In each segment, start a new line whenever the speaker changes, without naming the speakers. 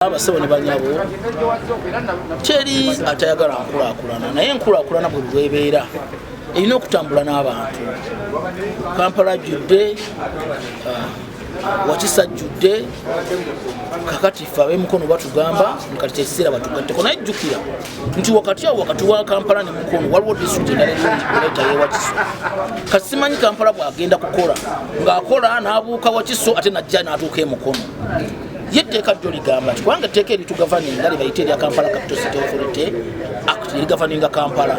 Abasabo ne banyabo kyeri atayagala nkulaakulana naye nkulaakulana bwe bwebeera erina okutambula n'abantu. Kampala ajjudde, Wakisa ajjudde, kakati ffe ab'e Mukono batugamba kati kyekiseera batugatteko. Naye jjukira nti wakati awo wakati wa Kampala ne Mukono waliwo disitulikiti endala ereta y'e Wakiso. Kati simanyi Kampala bw'agenda kukola ng'akola n'abuuka Wakiso ate n'ajja n'atuuka e Mukono. Yetteeka lyo ligamba nti kubanga etteeka eritugavaninga libayita erya Kampala Capital City Authority Act erigavaninga Kampala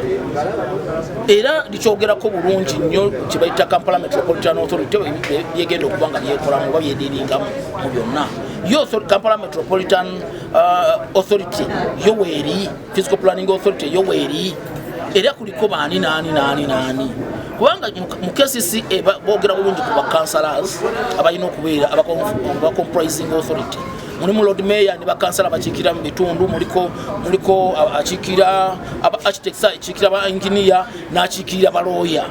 era likyogerako bulungi nnyo kye bayita Kampala Metropolitan Authority byegenda okuba nga byekolamu oba byediiringamu mu byonna. Yo Kampala Metropolitan Authority yo weeri, Physical Planning Authority yo weeri, era kuliko baani naani kubanga mu KCC boogera bulungi ku bakansalazi abalina okubeera aba comprising authority. Mulimu Lord Mayor ne bakansala bakiikira mu bitundu, muliko akiikira aba architects, akiikira aba engineer n'akiikira balooya.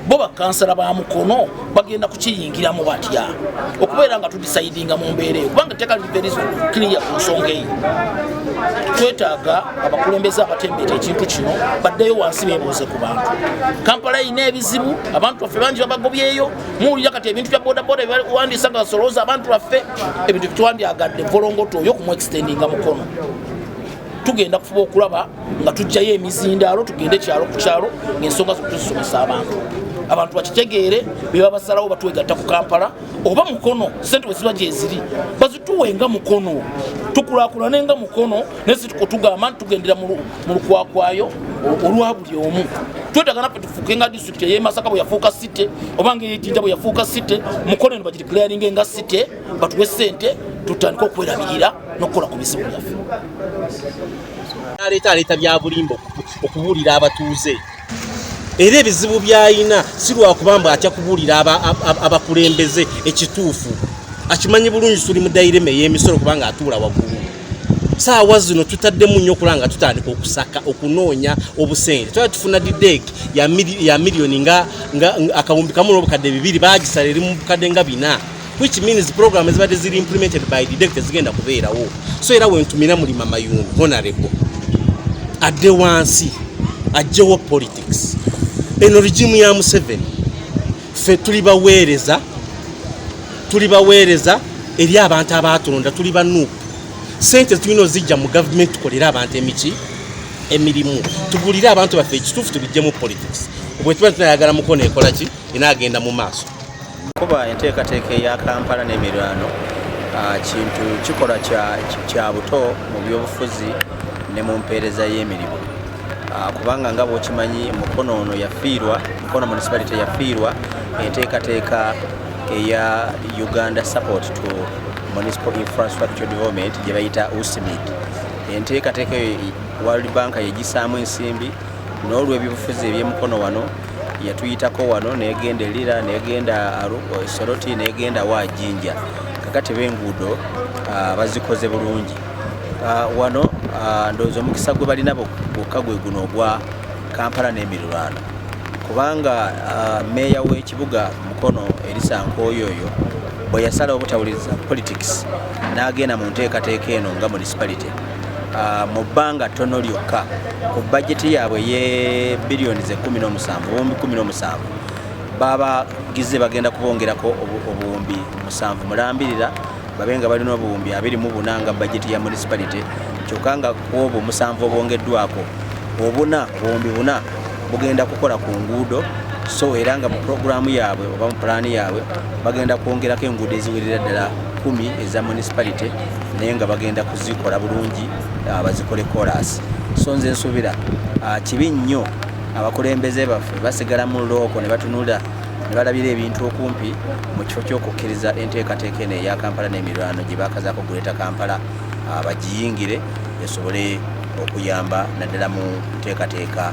Bo bakansala ba Mukono bagenda kukiyingiramu batya okubeera nga tudisidinga mu mbeera eyo kubanga etteeka liri very clear ku nsonga eyo. Twetaaga abakulembeze abatembeeta ekintu kino baddeyo wansi beebuuze ku bantu. Kampala erina ebizibu, abantu baffe bangi babagobyeyo. Muwulira kati ebintu bya bodaboda ebiwandiisa nga basolooza abantu baffe, ebintu bitwandyagadde volongoto oyo okumu extendinga Mukono. Tugenda kufuba okulaba nga tujjayo emizindaalo, tugende kyalo ku kyalo ng'ensonga zonna tuzisomesa abantu. Abantu bakitegeere beba basalawo batwegatta ku Kampala oba Mukono, sente bwe ziba gye ziri bazituwenga Mukono, tukulaakulanenga Mukono, naye si tugamba nti tugendera mu lukwakwayo olwa buli omu. Twetaaga naffe tufuuke nga disitulikiti ey'e Masaka bwe yafuuka site oba ng'ey'Ejjinja bwe yafuuka site, Mukono eno bagideclaringe nga site, batuwe ssente tutandike okwerabirira n'okukola ku bizibu byaffe.
Aleeta bya bulimbo okubuulira abatuuze era ebizibu by'ayina si lwakubamba atya kubuulira abakulembeze ekituufu. Akimanyi bulungi tuli mu dayireme y'emisolo kubanga atuula waggulu. Saawa zino tutaddemu nnyo okulanga tutandika okusaka okunoonya obusente. Twali tufuna dideeki ya miliyoni nga akawumbi kamu n'obukadde 2 baagisala eri mu bukadde nga 4, which means program ezibadde ziri implemented by dideeki tezigenda kubeerawo. So era wentumira Mulimamayuni honorable adde wansi ajjewo politics. Eno regimu ya Museveni ffe tuli baweereza eri abantu abatulonda, tuli banuupu. Sente tulina ozijja mu government tukolera abantu emirimu, tugulire abantu baffe ekituufu tubijjemu politics. Bwe tuba tunayagala Mukono ekola ki inaagenda mu maaso.
Kuba enteekateeka ya Kampala n'emirwano kintu kikola kya buto mu byobufuzi ne mu mpeereza y'emirimu. Kubanga nga bw'okimanyi Mukono ono yafiirwa, Mukono municipality yafiirwa enteekateeka eya Uganda Support to Municipal Infrastructure Development gye bayita USMID. Enteekateeka World Bank yegisaamu ensimbi n'olw'ebibufuzi eby'Emukono wano yatuyitako wano n'egenda Lira, n'egenda Soroti, n'egenda Wajinja. Kakati b'enguudo bazikoze bulungi. Wano ndowooza omukisa gwe balina bwokka gwe guno ogwa Kampala n'emiriraano kubanga meeya w'ekibuga Mukono erisankooyo oyo bwe yasalawo obutawuliriza politics n'agenda mu nteekateeka eno nga municipality mu bbanga ttono lyokka ku bajeti yaabwe ye biliyoni 17 babagize bagenda kubongerako obuwumbi 7 mulambirira babe nga balina obuwumbi 24 nga bajeti ya municipality. Kyokka nga kw'obwo 7 obwongeddwako obuwumbi 4 bugenda kukola ku nguudo. So era nga mu programu yaabwe oba mu pulaani yaabwe bagenda kwongerako enguudo eziwerera ddala 10 eza municipality naye nga bagenda kuzikola bulungi bazikole kolas. So nze nsuubira kibi nnyo abakulembeze baffe basigala mu looko ne batunula ne balabira ebintu okumpi mu kifo ky'okukkiriza enteekateeka eno eya Kampala n'emiriraano gye baakazaako Greater Kampala bagiyingire esobole okuyamba naddala mu nteekateeka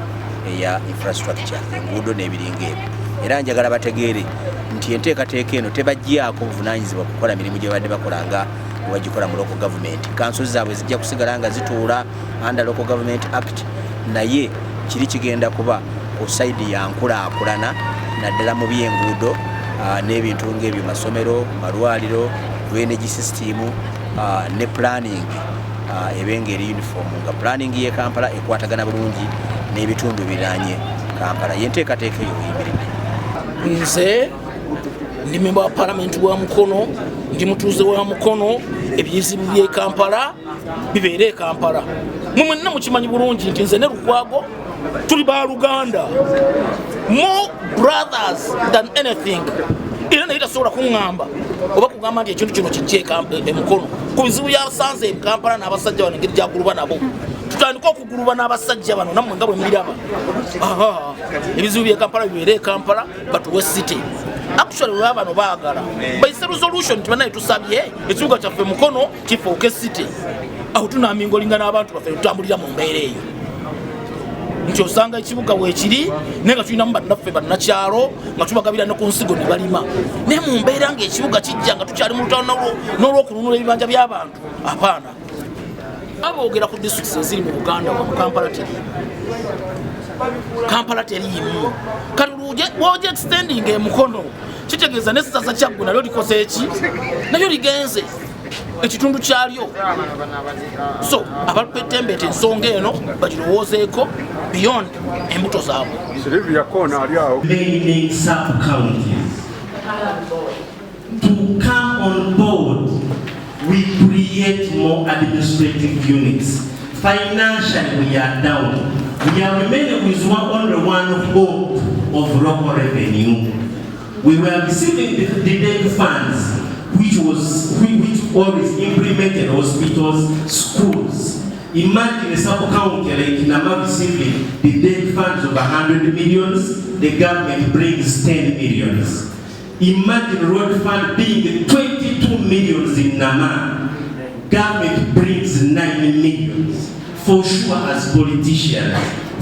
eya infrastructure enguudo n'ebiringa ebyo. Era njagala bategeere nti enteekateeka eno tebajjaako buvunaanyizibwa kukola mirimu gye badde bakola nga wagikola mu local government. Kanso zaabwe zijja kusigala nga zituula under Local Government Act, naye kiri kigenda kuba ku saidi ya nkulaakulana naddala mu by'enguudo n'ebintu ng'ebyo masomero, malwaliro, drainage system, ne planning ebenga eri uniform nga planning ye Kampala ekwatagana bulungi n'ebitundu biranye Kampala yenteekateeka eyo eyimiridde.
Nze ndi memba wa parliament wa Mukono, ndi mutuuze wa Mukono, ebizibu bye Kampala bibeere e Kampala. Mwenna mukimanyi bulungi nti nze ne Lukwago tuli ba Luganda, more brothers than anything. Era naye tasobola kuŋŋamba oba kugamba nti ekintu kino kijje e Mukono ku bizibu byasanze e Kampala n'abasajja bano engeri gyaguluba nabo. Tutandika okuguluba n'abasajja bano nammwe nga bwe miraba. Ebizibu bye Kampala bibeere e Kampala batuwe city. Actually we bano baagala by resolution nti banaye tusabye ekibuga kyaffe Mukono kifuuke city. Awo tunaamingolinga n'abantu baffe tutambulira mu mbeera eyo. Nti osanga ekibuga weekiri naye nga tulinamu bannaffe bannakyalo nga tubagabira ne ku nsigo ne balima. Naye mu mbeera ng'ekibuga kijja nga tukyali mu lutalo n'olw'okununula ebibanja by'abantu. Apaana. Aboogera ku districts eziri mu Buganda wa Kampala teriimu. Kampala teriimu. Kati wooja extending e Mukono kitegeeza n'essaza Kyaggwe nalyo likose eki? Nalyo ligenze ekitundu kyalyo. So abatembeeta ensonga eno bagirowoozeeko beyond embuto zaabwe.
Many sub-counties to come on board, we create more administrative units. Financially, we are down. We are remaining with only one hope of local revenue. We were receiving the debt funds, which always implemented hospitals, schools. Imagine a sub-county like Nama receiving the debt funds of 100 millions, the government brings 10 millions. Imagine road fund being 22 millions in Nama, government brings 9 millions. For sure as politicians,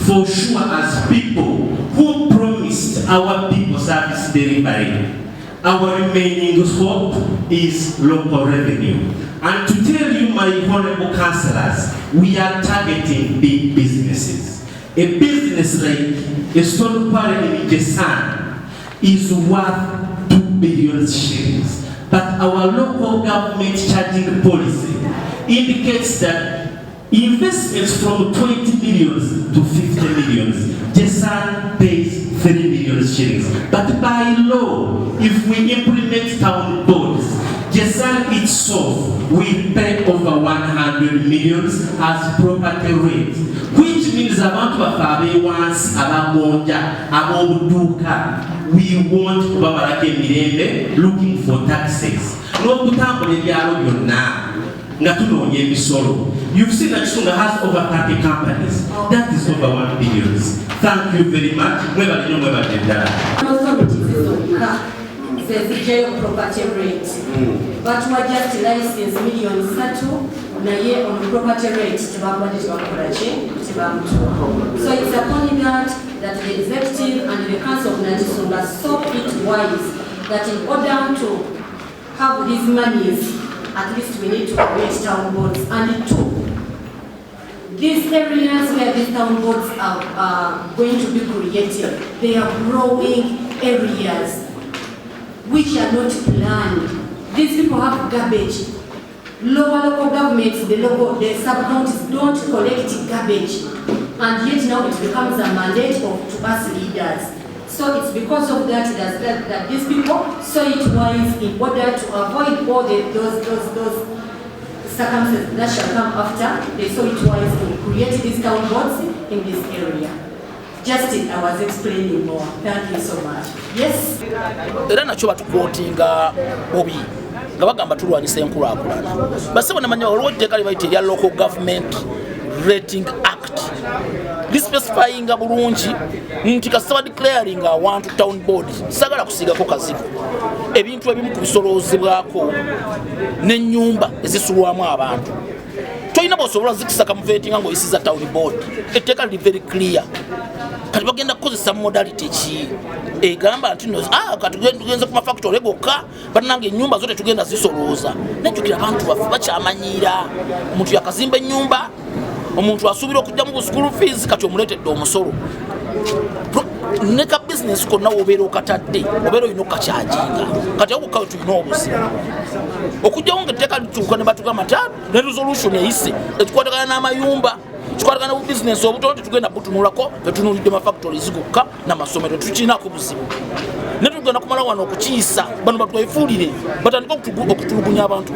for sure as people who promised our people service delivery, our remaining hope is local revenue. And to tell you, my honorable councillors, we are targeting big businesses. A business like a stone quarry in Jesan is worth 2 billion shillings. But our local government charging policy indicates that investments from 20 million to 50 million, Jesan pays 3 million shillings. But by law, if we implement town boards, Jesan itself will pay over 100 million as property rate, which means abantu bafabe once abamonja abobuduka, we want kubabaraka emirembe looking for taxes. No kutambula ebyalo byonna nga tunoonya emisolo. You've seen that Kisunga has over 30 companies. That is over 1 billion. Thank you very much. Bagenda.
Property rate. But we just license millions na year on property rate. So it's upon that the executive and the council of Kisunga saw it wise that in order to have these monies, at least we need to create town boards. And two, these areas where these town boards are going to be created, they are growing areas which are not planned. These people have garbage. Local governments, the sub-counties don't collect garbage. And yet now it becomes a mandate to us leaders. So it's because of that that these people saw it wise in order to avoid all those circumstances that shall come after. They saw it wise in creating these town boards in this area. Justin, I was explaining more. Thank you so much. Yes?
Era nakyo batukwootinga obi nga bagamba tulwanyisa enkulaakulana. Basebo namanya waliwo etteeka lye bayita erya Local Government Rating Act lispecifyinga bulungi nti kasaba declaring awantu town board sagala kusigako kazibu ebintu ebimu kubisoloozebwako n'ennyumba ezisulwamu abantu toyina bw'osobola zikisaka mu vettinga ng'oyisiza town board. Etteeka liri very clear. Kati bagenda kukozesa modality ki egamba nti kati tugenze ku mafactory gokka bannange ennyumba zote tugenda zisolooza. Nejjukira abantu baffe bakyamanyiira omuntu yakazimba ennyumba, omuntu asuubira okujja mu school fees kati omuleetedde omusolo ne business konna wobeera okatadde obeera olina okakyajinga kati awo bukkawe tulina obuzibu okujjawo ngaetteeka lituuka ne batugamba nti ne resolution eyise ekikwatagana n'amayumba kikwatagana bu business obutono tetugenda butunulako tetunulidde mafactories gokka n'amasomero tukirinako buzibu ne tugenda kumala wano okukiisa bano batwefuulire batandika okutulugunya abantu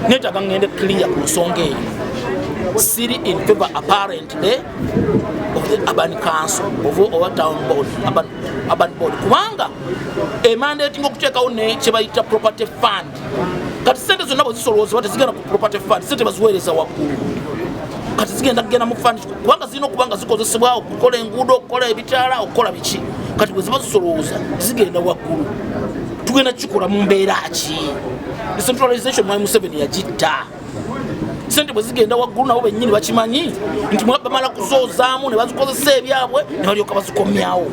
neetaaga ngende clear ku nsonga eyo siri in favor apparently of the urban council of town board urban board kubanga mandate ngokuteekawo ne kyebayita property fund kati sente zonna bwe zisoloozebwa tezigenda ku property fund sente baziweereza waggulu kati zigenda kugenda mu fund kubanga zirina okubanga zikozesebwa okukola enguudo okukola ebitaala okukola biki kati bwe ziba zisolooza zigenda waggulu tugenda kikola mu mbeera ki decentralization mwami Museveni yagitta sente bwe zigenda waggulu nabo bennyini bakimanyi nti bamala kuzoozaamu ne bazikozesa ebyabwe ne balyoka bazikomyawo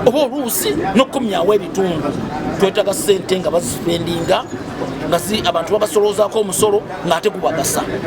oba oluusi n'okukomyawo ebitundu twetaaga ssente nga bazisipendinga nga abantu babasoloozaako omusolo ng'ate gubagasa